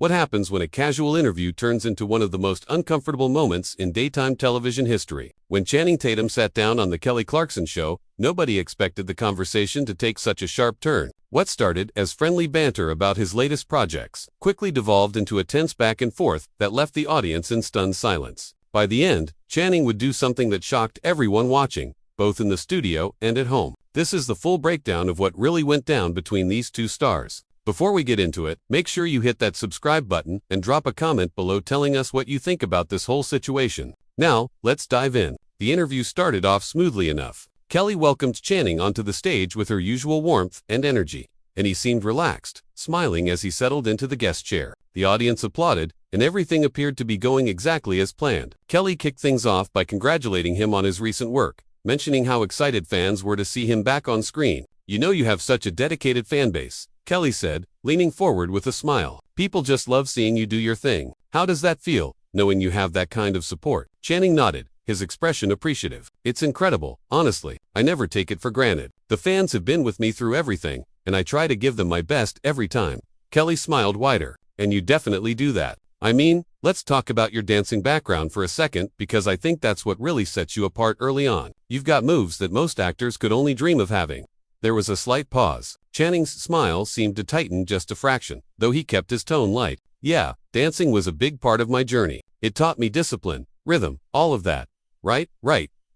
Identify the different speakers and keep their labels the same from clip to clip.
Speaker 1: What happens when a casual interview turns into one of the most uncomfortable moments in daytime television history? When Channing Tatum sat down on the Kelly Clarkson show, nobody expected the conversation to take such a sharp turn. What started as friendly banter about his latest projects quickly devolved into a tense back and forth that left the audience in stunned silence. By the end, Channing would do something that shocked everyone watching, both in the studio and at home. This is the full breakdown of what really went down between these two stars. Before we get into it, make sure you hit that subscribe button and drop a comment below telling us what you think about this whole situation. Now, let's dive in. The interview started off smoothly enough. Kelly welcomed Channing onto the stage with her usual warmth and energy, and he seemed relaxed, smiling as he settled into the guest chair. The audience applauded, and everything appeared to be going exactly as planned. Kelly kicked things off by congratulating him on his recent work, mentioning how excited fans were to see him back on screen. "You know you have such a dedicated fan base," Kelly said, leaning forward with a smile. "People just love seeing you do your thing. How does that feel, knowing you have that kind of support?" Channing nodded, his expression appreciative. "It's incredible, honestly. I never take it for granted. The fans have been with me through everything, and I try to give them my best every time." Kelly smiled wider. "And you definitely do that. I mean, let's talk about your dancing background for a second, because I think that's what really sets you apart early on. You've got moves that most actors could only dream of having." There was a slight pause. Channing's smile seemed to tighten just a fraction, though he kept his tone light. "Yeah, dancing was a big part of my journey. It taught me discipline, rhythm, all of that." Right,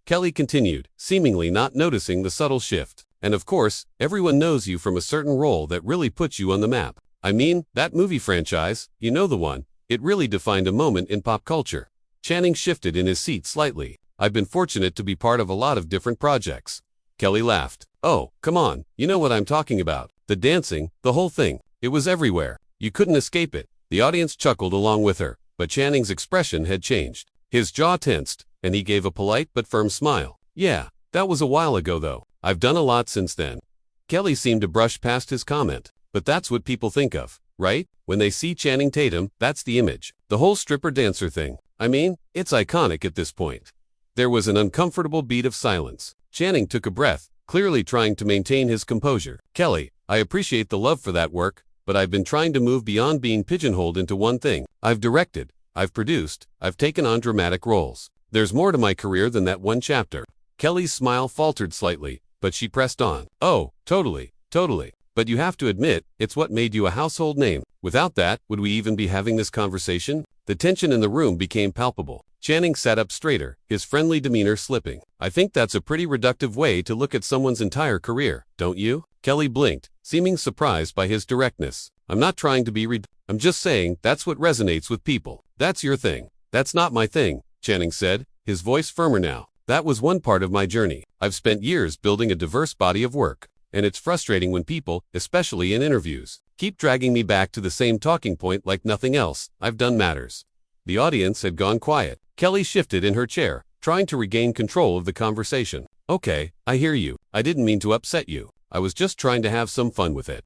Speaker 1: Kelly continued, seemingly not noticing the subtle shift. "And of course, everyone knows you from a certain role that really puts you on the map. I mean, that movie franchise, you know the one. It really defined a moment in pop culture." Channing shifted in his seat slightly. "I've been fortunate to be part of a lot of different projects." Kelly laughed. "Oh, come on, you know what I'm talking about. The dancing, the whole thing. It was everywhere. You couldn't escape it." The audience chuckled along with her, but Channing's expression had changed. His jaw tensed, and he gave a polite but firm smile. "Yeah, that was a while ago though. I've done a lot since then." Kelly seemed to brush past his comment. "But that's what people think of, right? When they see Channing Tatum, that's the image. The whole stripper-dancer thing. I mean, it's iconic at this point." There was an uncomfortable beat of silence. Channing took a breath, clearly trying to maintain his composure. "Kelly, I appreciate the love for that work, but I've been trying to move beyond being pigeonholed into one thing. I've directed, I've produced, I've taken on dramatic roles. There's more to my career than that one chapter." Kelly's smile faltered slightly, but she pressed on. "Oh, totally. But you have to admit, it's what made you a household name. Without that, would we even be having this conversation?" The tension in the room became palpable. Channing sat up straighter, his friendly demeanor slipping. "I think that's a pretty reductive way to look at someone's entire career, don't you?" Kelly blinked, seeming surprised by his directness. "I'm not trying to be I'm just saying that's what resonates with people. That's your thing. That's not my thing," Channing said, his voice firmer now. "That was one part of my journey. I've spent years building a diverse body of work, and it's frustrating when people, especially in interviews, keep dragging me back to the same talking point like nothing else I've done matters." The audience had gone quiet. Kelly shifted in her chair, trying to regain control of the conversation. "Okay, I hear you. I didn't mean to upset you. I was just trying to have some fun with it."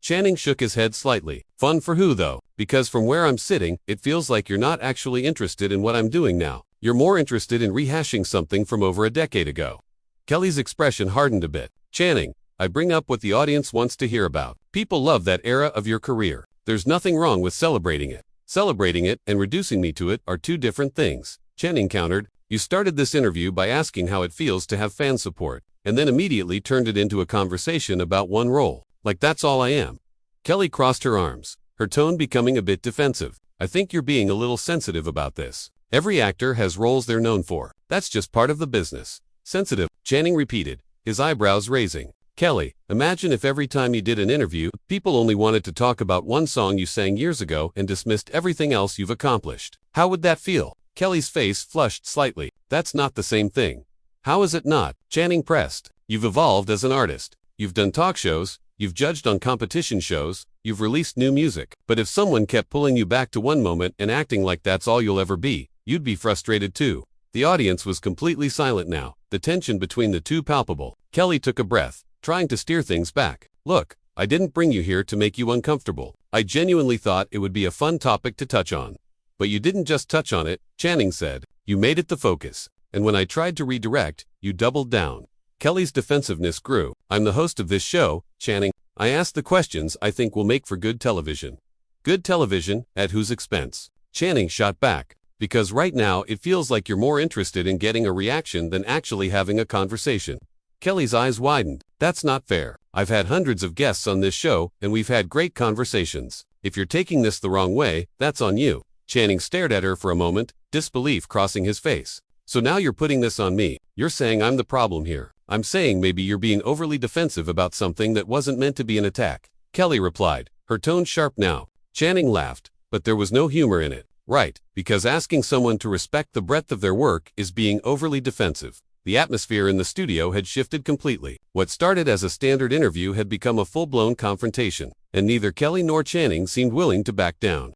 Speaker 1: Channing shook his head slightly. "Fun for who though? Because from where I'm sitting, it feels like you're not actually interested in what I'm doing now. You're more interested in rehashing something from over a decade ago." Kelly's expression hardened a bit. "Channing, I bring up what the audience wants to hear about. People love that era of your career. There's nothing wrong with celebrating it. Celebrating it and reducing me to it are two different things." Channing countered. "You started this interview by asking how it feels to have fan support, and then immediately turned it into a conversation about one role. Like that's all I am." Kelly crossed her arms, her tone becoming a bit defensive. "I think you're being a little sensitive about this. Every actor has roles they're known for. That's just part of the business." "Sensitive," Channing repeated, his eyebrows raising. "Kelly, imagine if every time you did an interview, people only wanted to talk about one song you sang years ago and dismissed everything else you've accomplished. How would that feel?" Kelly's face flushed slightly. "That's not the same thing." "How is it not?" Channing pressed. "You've evolved as an artist. You've done talk shows, you've judged on competition shows, you've released new music. But if someone kept pulling you back to one moment and acting like that's all you'll ever be, you'd be frustrated too." The audience was completely silent now, the tension between the two palpable. Kelly took a breath, trying to steer things back. "Look, I didn't bring you here to make you uncomfortable. I genuinely thought it would be a fun topic to touch on." "But you didn't just touch on it," Channing said. "You made it the focus. And when I tried to redirect, you doubled down." Kelly's defensiveness grew. "I'm the host of this show, Channing. I ask the questions I think will make for good television." Good television, at whose expense? Channing shot back. Because right now it feels like you're more interested in getting a reaction than actually having a conversation. Kelly's eyes widened. That's not fair. I've had hundreds of guests on this show, and we've had great conversations. If you're taking this the wrong way, that's on you. Channing stared at her for a moment, disbelief crossing his face. So now you're putting this on me. You're saying I'm the problem here. I'm saying maybe you're being overly defensive about something that wasn't meant to be an attack. Kelly replied, her tone sharp now. Channing laughed, but there was no humor in it. Right, because asking someone to respect the breadth of their work is being overly defensive. The atmosphere in the studio had shifted completely. What started as a standard interview had become a full-blown confrontation, and neither Kelly nor Channing seemed willing to back down.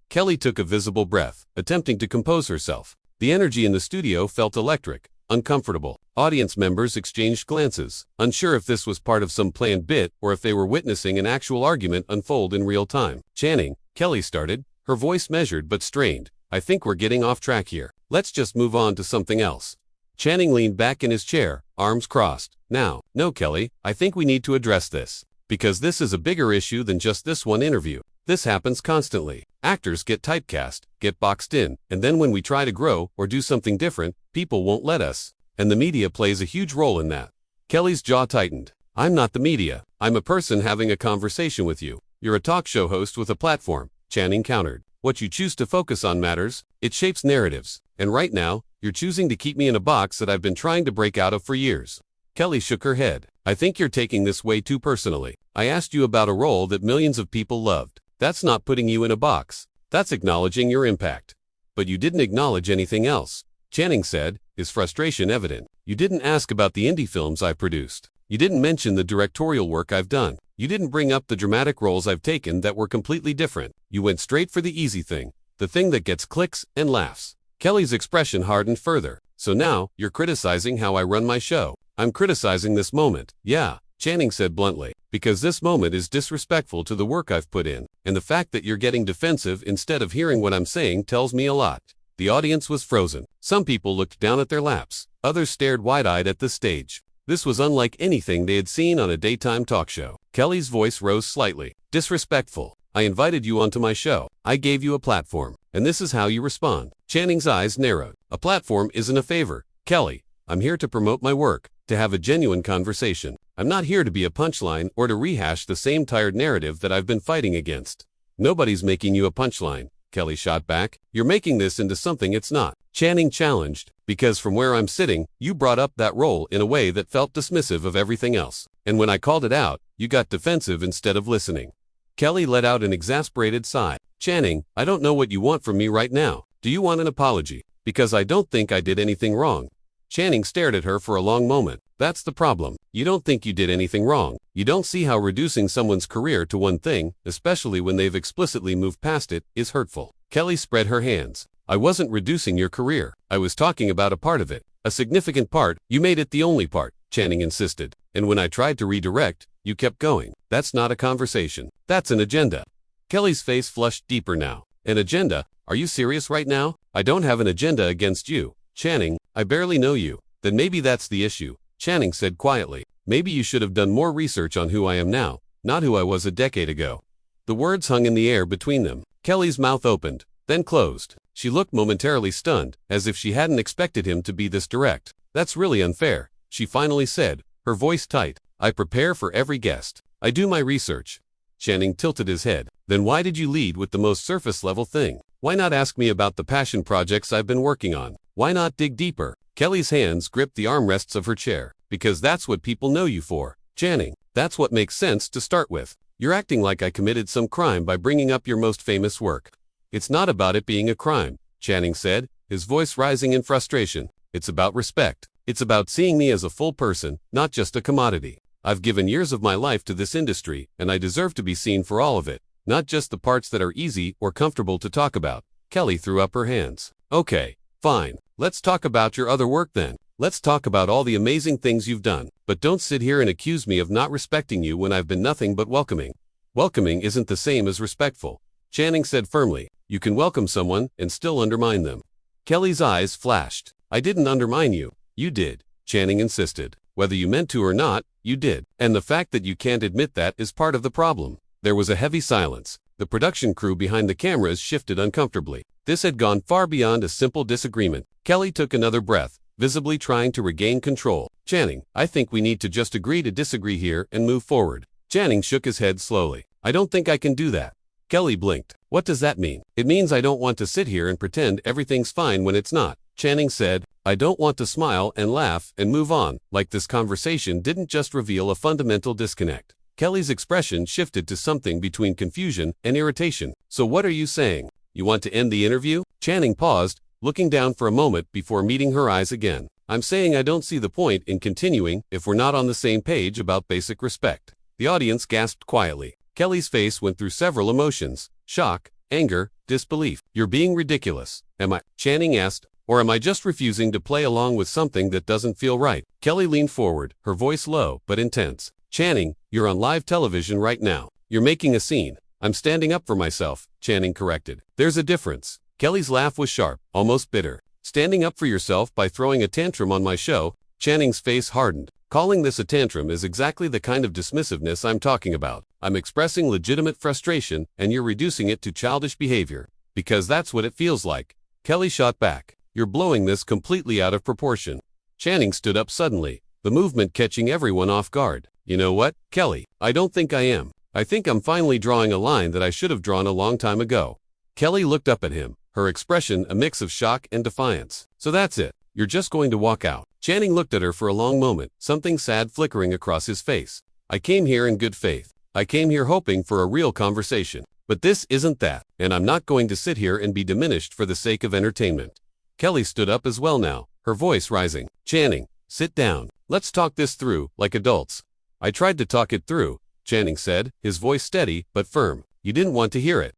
Speaker 1: Kelly took a visible breath, attempting to compose herself. The energy in the studio felt electric, uncomfortable. Audience members exchanged glances, unsure if this was part of some planned bit or if they were witnessing an actual argument unfold in real time. Channing, Kelly started, her voice measured but strained. I think we're getting off track here. Let's just move on to something else. Channing leaned back in his chair, arms crossed. Now, no, Kelly, I think we need to address this. Because this is a bigger issue than just this one interview. This happens constantly. Actors get typecast, get boxed in, and then when we try to grow or do something different, people won't let us. And the media plays a huge role in that. Kelly's jaw tightened. I'm not the media. I'm a person having a conversation with you. You're a talk show host with a platform, Channing countered. What you choose to focus on matters. It shapes narratives. And right now, you're choosing to keep me in a box that I've been trying to break out of for years. Kelly shook her head. I think you're taking this way too personally. I asked you about a role that millions of people loved. That's not putting you in a box. That's acknowledging your impact. But you didn't acknowledge anything else. Channing said, his frustration evident. You didn't ask about the indie films I produced. You didn't mention the directorial work I've done. You didn't bring up the dramatic roles I've taken that were completely different. You went straight for the easy thing, the thing that gets clicks and laughs. Kelly's expression hardened further. So now, you're criticizing how I run my show. I'm criticizing this moment. Yeah, Channing said bluntly, because this moment is disrespectful to the work I've put in, and the fact that you're getting defensive instead of hearing what I'm saying tells me a lot. The audience was frozen. Some people looked down at their laps. Others stared wide-eyed at the stage. This was unlike anything they had seen on a daytime talk show. Kelly's voice rose slightly. Disrespectful. I invited you onto my show. I gave you a platform. And this is how you respond. Channing's eyes narrowed. A platform isn't a favor. Kelly, I'm here to promote my work, to have a genuine conversation. I'm not here to be a punchline or to rehash the same tired narrative that I've been fighting against. Nobody's making you a punchline, Kelly shot back. You're making this into something it's not. Channing challenged, because from where I'm sitting, you brought up that role in a way that felt dismissive of everything else. And when I called it out, you got defensive instead of listening. Kelly let out an exasperated sigh. Channing, I don't know what you want from me right now. Do you want an apology? Because I don't think I did anything wrong. Channing stared at her for a long moment. That's the problem. You don't think you did anything wrong. You don't see how reducing someone's career to one thing, especially when they've explicitly moved past it, is hurtful. Kelly spread her hands. I wasn't reducing your career. I was talking about a part of it. A significant part. You made it the only part, Channing insisted. And when I tried to redirect, you kept going. That's not a conversation. That's an agenda. Kelly's face flushed deeper now. An agenda? Are you serious right now? I don't have an agenda against you. Channing, I barely know you. Then maybe that's the issue, Channing said quietly. Maybe you should have done more research on who I am now, not who I was a decade ago. The words hung in the air between them. Kelly's mouth opened, then closed. She looked momentarily stunned, as if she hadn't expected him to be this direct. That's really unfair, she finally said, her voice tight. I prepare for every guest. I do my research. Channing tilted his head. Then why did you lead with the most surface-level thing? Why not ask me about the passion projects I've been working on? Why not dig deeper? Kelly's hands gripped the armrests of her chair. Because that's what people know you for. Channing, that's what makes sense to start with. You're acting like I committed some crime by bringing up your most famous work. It's not about it being a crime, Channing said, his voice rising in frustration. It's about respect. It's about seeing me as a full person, not just a commodity. I've given years of my life to this industry, and I deserve to be seen for all of it, not just the parts that are easy or comfortable to talk about. Kelly threw up her hands. Okay, fine. Let's talk about your other work then. Let's talk about all the amazing things you've done. But don't sit here and accuse me of not respecting you when I've been nothing but welcoming. Welcoming isn't the same as respectful, Channing said firmly. You can welcome someone and still undermine them. Kelly's eyes flashed. I didn't undermine you. You did, Channing insisted. Whether you meant to or not, you did. And the fact that you can't admit that is part of the problem. There was a heavy silence. The production crew behind the cameras shifted uncomfortably. This had gone far beyond a simple disagreement. Kelly took another breath, visibly trying to regain control. Channing, I think we need to just agree to disagree here and move forward. Channing shook his head slowly. I don't think I can do that. Kelly blinked. What does that mean? It means I don't want to sit here and pretend everything's fine when it's not. Channing said, I don't want to smile and laugh and move on, like this conversation didn't just reveal a fundamental disconnect. Kelly's expression shifted to something between confusion and irritation. So what are you saying? You want to end the interview? Channing paused, looking down for a moment before meeting her eyes again. I'm saying I don't see the point in continuing if we're not on the same page about basic respect. The audience gasped quietly. Kelly's face went through several emotions: shock, anger, disbelief. You're being ridiculous. Am I? Channing asked. Or am I just refusing to play along with something that doesn't feel right? Kelly leaned forward, her voice low but intense. Channing, you're on live television right now. You're making a scene. I'm standing up for myself, Channing corrected. There's a difference. Kelly's laugh was sharp, almost bitter. Standing up for yourself by throwing a tantrum on my show? Channing's face hardened. Calling this a tantrum is exactly the kind of dismissiveness I'm talking about. I'm expressing legitimate frustration, and you're reducing it to childish behavior. Because that's what it feels like. Kelly shot back. You're blowing this completely out of proportion. Channing stood up suddenly, the movement catching everyone off guard. You know what, Kelly? I don't think I am. I think I'm finally drawing a line that I should have drawn a long time ago. Kelly looked up at him, her expression a mix of shock and defiance. So that's it. You're just going to walk out. Channing looked at her for a long moment, something sad flickering across his face. I came here in good faith. I came here hoping for a real conversation. But this isn't that, and I'm not going to sit here and be diminished for the sake of entertainment. Kelly stood up as well now, her voice rising. Channing, sit down. Let's talk this through, like adults. I tried to talk it through, Channing said, his voice steady but firm. You didn't want to hear it.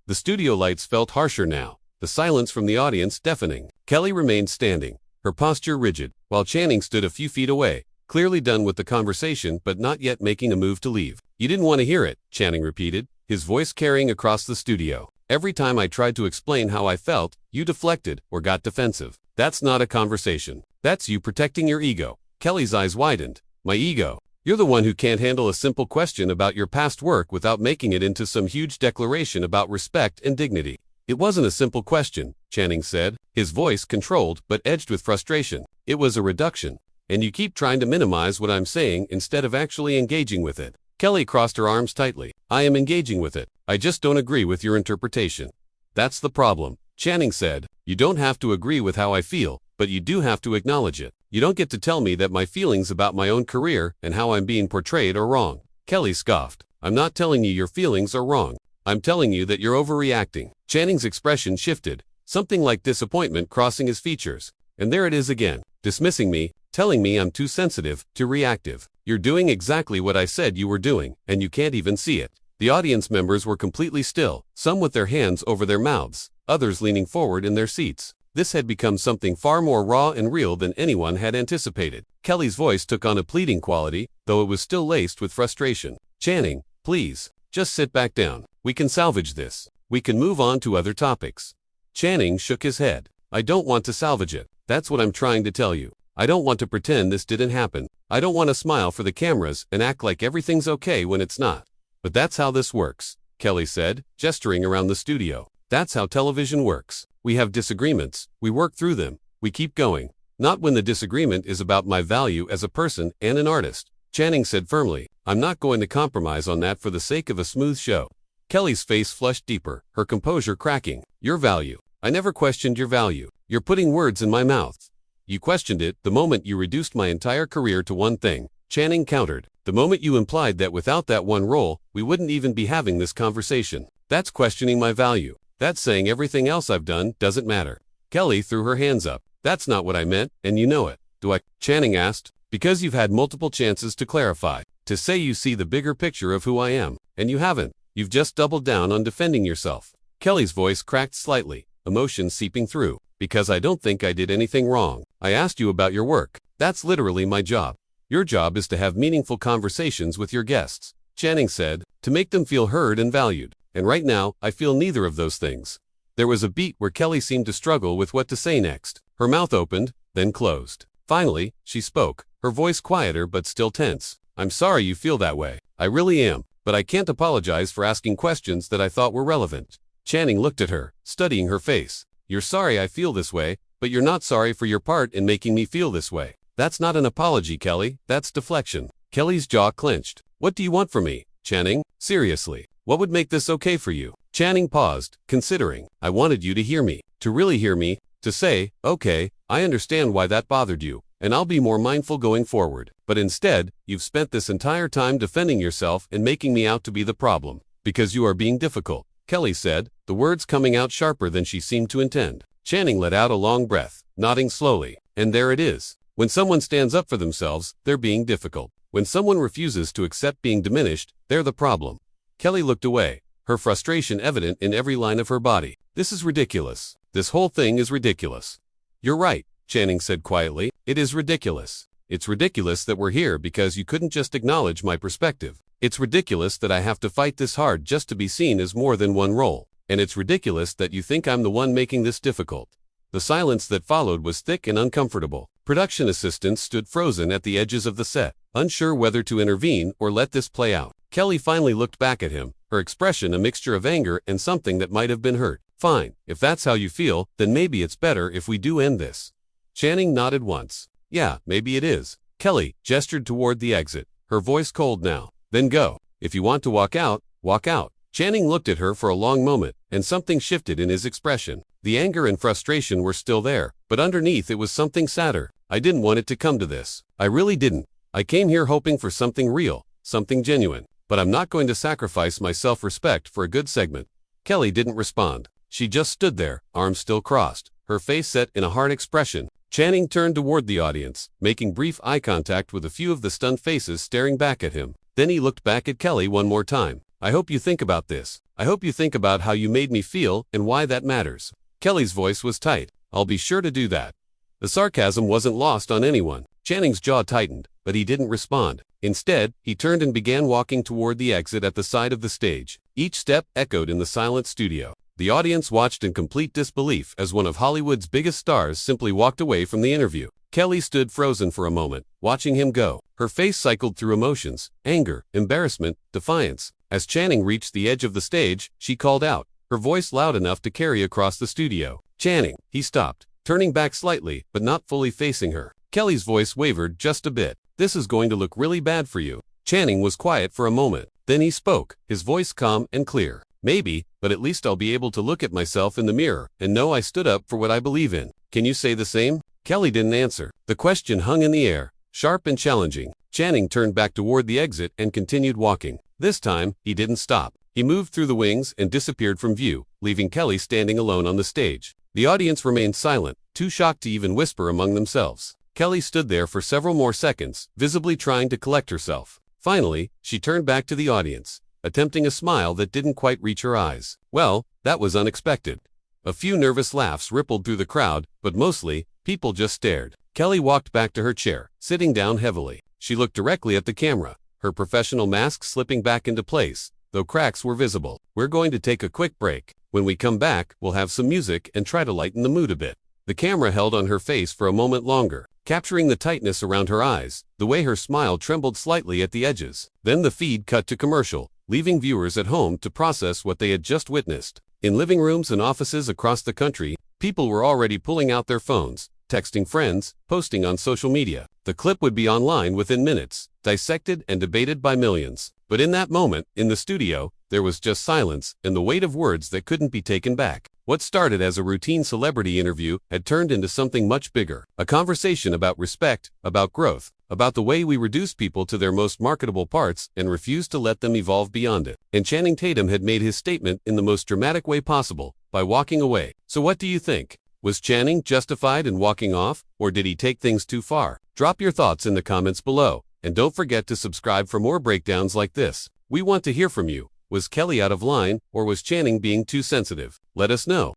Speaker 1: The studio lights felt harsher now, the silence from the audience deafening. Kelly remained standing, her posture rigid, while Channing stood a few feet away, clearly done with the conversation but not yet making a move to leave. You didn't want to hear it, Channing repeated, his voice carrying across the studio. Every time I tried to explain how I felt, you deflected or got defensive. That's not a conversation. That's you protecting your ego. Kelly's eyes widened. My ego? You're the one who can't handle a simple question about your past work without making it into some huge declaration about respect and dignity. It wasn't a simple question, Channing said, his voice controlled but edged with frustration. It was a reduction. And you keep trying to minimize what I'm saying instead of actually engaging with it. Kelly crossed her arms tightly. I am engaging with it. I just don't agree with your interpretation. That's the problem, Channing said. You don't have to agree with how I feel, but you do have to acknowledge it. You don't get to tell me that my feelings about my own career and how I'm being portrayed are wrong. Kelly scoffed. I'm not telling you your feelings are wrong. I'm telling you that you're overreacting. Channing's expression shifted, something like disappointment crossing his features. And there it is again, dismissing me, telling me I'm too sensitive, too reactive. You're doing exactly what I said you were doing, and you can't even see it. The audience members were completely still, some with their hands over their mouths, others leaning forward in their seats. This had become something far more raw and real than anyone had anticipated. Kelly's voice took on a pleading quality, though it was still laced with frustration. Channing, please, just sit back down. We can salvage this. We can move on to other topics. Channing shook his head. I don't want to salvage it. That's what I'm trying to tell you. I don't want to pretend this didn't happen. I don't want to smile for the cameras and act like everything's okay when it's not. But that's how this works, Kelly said, gesturing around the studio. That's how television works. We have disagreements, we work through them, we keep going. Not when the disagreement is about my value as a person and an artist. Channing said firmly, I'm not going to compromise on that for the sake of a smooth show. Kelly's face flushed deeper, her composure cracking. Your value. I never questioned your value. You're putting words in my mouth. You questioned it the moment you reduced my entire career to one thing. Channing countered. The moment you implied that without that one role, we wouldn't even be having this conversation. That's questioning my value. That's saying everything else I've done doesn't matter. Kelly threw her hands up. That's not what I meant, and you know it. Do I? Channing asked. Because you've had multiple chances to clarify, to say you see the bigger picture of who I am, and you haven't. You've just doubled down on defending yourself. Kelly's voice cracked slightly, emotion seeping through. Because I don't think I did anything wrong. I asked you about your work. That's literally my job. Your job is to have meaningful conversations with your guests, Channing said, to make them feel heard and valued. And right now, I feel neither of those things. There was a beat where Kelly seemed to struggle with what to say next. Her mouth opened, then closed. Finally, she spoke, her voice quieter but still tense. I'm sorry you feel that way. I really am. but I can't apologize for asking questions that I thought were relevant. Channing looked at her, studying her face. You're sorry I feel this way, but you're not sorry for your part in making me feel this way. That's not an apology, Kelly, that's deflection. Kelly's jaw clenched. What do you want from me, Channing? Seriously, what would make this okay for you? Channing paused, considering. I wanted you to hear me, to really hear me, to say, okay, I understand why that bothered you, and I'll be more mindful going forward. But instead, you've spent this entire time defending yourself and making me out to be the problem. Because you are being difficult, Kelly said, the words coming out sharper than she seemed to intend. Channing let out a long breath, nodding slowly. And there it is. When someone stands up for themselves, they're being difficult. When someone refuses to accept being diminished, they're the problem. Kelly looked away, her frustration evident in every line of her body. This is ridiculous. This whole thing is ridiculous. You're right, Channing said quietly. It is ridiculous. It's ridiculous that we're here because you couldn't just acknowledge my perspective. It's ridiculous that I have to fight this hard just to be seen as more than one role. And it's ridiculous that you think I'm the one making this difficult. The silence that followed was thick and uncomfortable. Production assistants stood frozen at the edges of the set, unsure whether to intervene or let this play out. Kelly finally looked back at him, her expression a mixture of anger and something that might have been hurt. Fine, if that's how you feel, then maybe it's better if we do end this. Channing nodded once. Yeah, maybe it is. Kelly gestured toward the exit, her voice cold now. Then go. If you want to walk out, walk out. Channing looked at her for a long moment, and something shifted in his expression. The anger and frustration were still there, but underneath it was something sadder. I didn't want it to come to this. I really didn't. I came here hoping for something real, something genuine. But I'm not going to sacrifice my self-respect for a good segment. Kelly didn't respond. She just stood there, arms still crossed, her face set in a hard expression. Channing turned toward the audience, making brief eye contact with a few of the stunned faces staring back at him. Then he looked back at Kelly one more time. I hope you think about this. I hope you think about how you made me feel and why that matters. Kelly's voice was tight. I'll be sure to do that. The sarcasm wasn't lost on anyone. Channing's jaw tightened, but he didn't respond. Instead, he turned and began walking toward the exit at the side of the stage. Each step echoed in the silent studio. The audience watched in complete disbelief as one of Hollywood's biggest stars simply walked away from the interview. Kelly stood frozen for a moment, watching him go. Her face cycled through emotions, anger, embarrassment, defiance. As Channing reached the edge of the stage, she called out, her voice loud enough to carry across the studio. Channing. He stopped, turning back slightly, but not fully facing her. Kelly's voice wavered just a bit. This is going to look really bad for you. Channing was quiet for a moment. Then he spoke, his voice calm and clear. Maybe, but at least I'll be able to look at myself in the mirror and know I stood up for what I believe in. Can you say the same? Kelly didn't answer. The question hung in the air, sharp and challenging. Channing turned back toward the exit and continued walking. This time, he didn't stop. He moved through the wings and disappeared from view, leaving Kelly standing alone on the stage. The audience remained silent, too shocked to even whisper among themselves. Kelly stood there for several more seconds, visibly trying to collect herself. Finally, she turned back to the audience, attempting a smile that didn't quite reach her eyes. Well, that was unexpected. A few nervous laughs rippled through the crowd, but mostly, people just stared. Kelly walked back to her chair, sitting down heavily. She looked directly at the camera, her professional mask slipping back into place, though cracks were visible. We're going to take a quick break. When we come back, we'll have some music and try to lighten the mood a bit. The camera held on her face for a moment longer, capturing the tightness around her eyes, the way her smile trembled slightly at the edges. Then the feed cut to commercial, leaving viewers at home to process what they had just witnessed. In living rooms and offices across the country, people were already pulling out their phones, texting friends, posting on social media. The clip would be online within minutes, dissected and debated by millions. But in that moment, in the studio, there was just silence and the weight of words that couldn't be taken back. What started as a routine celebrity interview had turned into something much bigger. A conversation about respect, about growth, about the way we reduce people to their most marketable parts and refuse to let them evolve beyond it. And Channing Tatum had made his statement in the most dramatic way possible, by walking away. So what do you think? Was Channing justified in walking off, or did he take things too far? Drop your thoughts in the comments below, and don't forget to subscribe for more breakdowns like this. We want to hear from you. Was Kelly out of line, or was Channing being too sensitive? Let us know.